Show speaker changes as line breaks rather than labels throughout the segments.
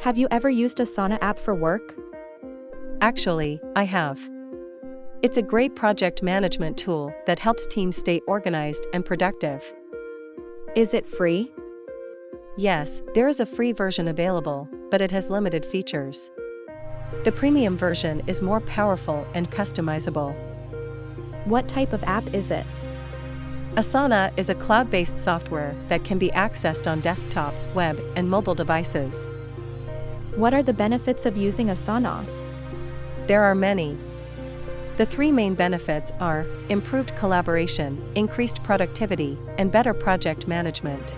Have you ever used Asana app for work?
Actually, I have. It's a great project management tool that helps teams stay organized and productive.
Is it free?
Yes, there is a free version available, but it has limited features. The premium version is more powerful and customizable.
What type of app is it?
Asana is a cloud-based software that can be accessed on desktop, web, and mobile devices.
What are the benefits of using Asana?
There are many. The three main benefits are improved collaboration, increased productivity, and better project management.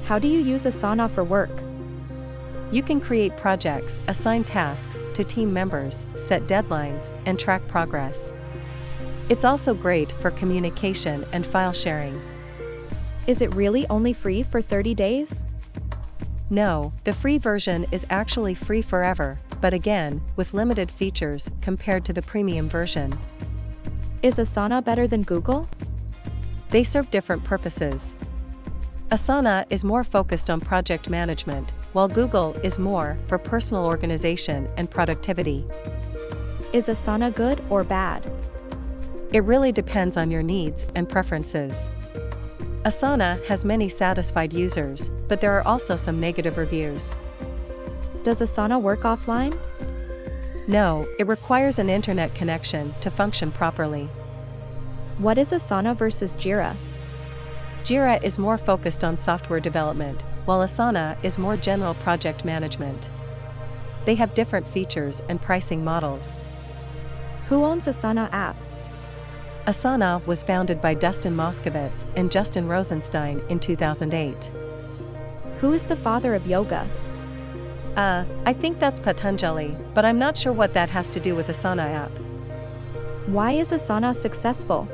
How do you use Asana for work?
You can create projects, assign tasks to team members, set deadlines, and track progress. It's also great for communication and file sharing.
Is it really only free for 30 days?
No, the free version is actually free forever, but again, with limited features compared to the premium version.
Is Asana better than Google?
They serve different purposes. Asana is more focused on project management, while Google is more for personal organization and productivity.
Is Asana good or bad?
It really depends on your needs and preferences. Asana has many satisfied users, but there are also some negative reviews.
Does Asana work offline?
No, it requires an internet connection to function properly.
What is Asana versus Jira?
Jira is more focused on software development, while Asana is more general project management. They have different features and pricing models.
Who owns Asana app?
Asana was founded by Dustin Moskovitz and Justin Rosenstein in 2008.
Who is the father of yoga?
I think that's Patanjali, but I'm not sure what that has to do with Asana app.
Why is Asana successful?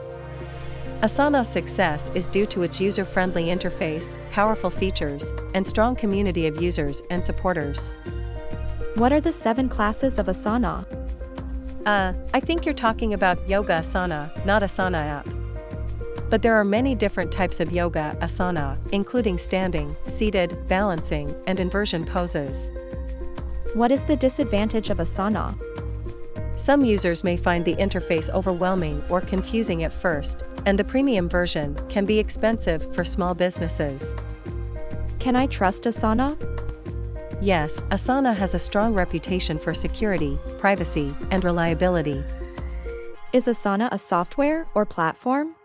Asana's success is due to its user-friendly interface, powerful features, and strong community of users and supporters.
What are the 7 classes of Asana?
I think you're talking about Yoga Asana, not Asana app. But there are many different types of Yoga Asana, including standing, seated, balancing, and inversion poses.
What is the disadvantage of Asana?
Some users may find the interface overwhelming or confusing at first, and the premium version can be expensive for small businesses.
Can I trust Asana?
Yes, Asana has a strong reputation for security, privacy, and reliability.
Is Asana a software or platform?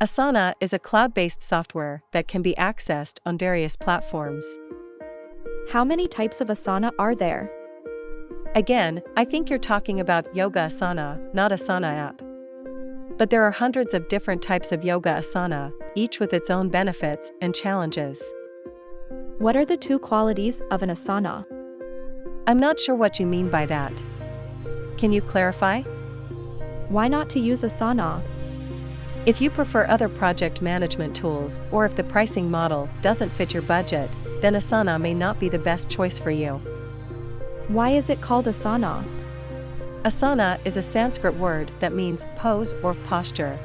Asana is a cloud-based software that can be accessed on various platforms.
How many types of Asana are there?
Again, I think you're talking about Yoga Asana, not Asana app. But there are hundreds of different types of Yoga Asana, each with its own benefits and challenges.
What are the 2 qualities of an Asana?
I'm not sure what you mean by that. Can you clarify?
Why not to use Asana?
If you prefer other project management tools, or if the pricing model doesn't fit your budget, then Asana may not be the best choice for you.
Why is it called Asana?
Asana is a Sanskrit word that means pose or posture.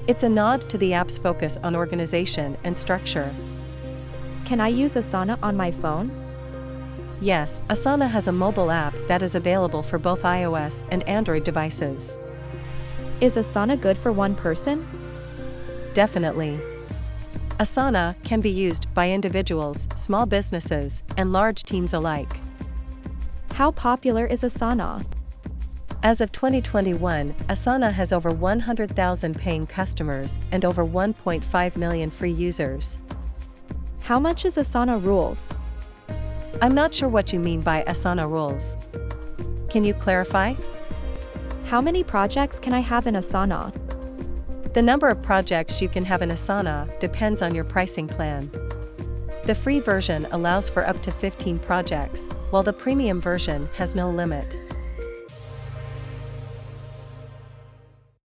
It's a nod to the app's focus on organization and structure.
Can I use Asana on my phone?
Yes, Asana has a mobile app that is available for both iOS and Android devices.
Is Asana good for one person?
Definitely. Asana can be used by individuals, small businesses, and large teams alike.
How popular is Asana?
As of 2021, Asana has over 100,000 paying customers and over 1.5 million free users.
How much is Asana rules?
I'm not sure what you mean by Asana rules. Can you clarify?
How many projects can I have in Asana?
The number of projects you can have in Asana depends on your pricing plan. The free version allows for up to 15 projects, while the premium version has no limit.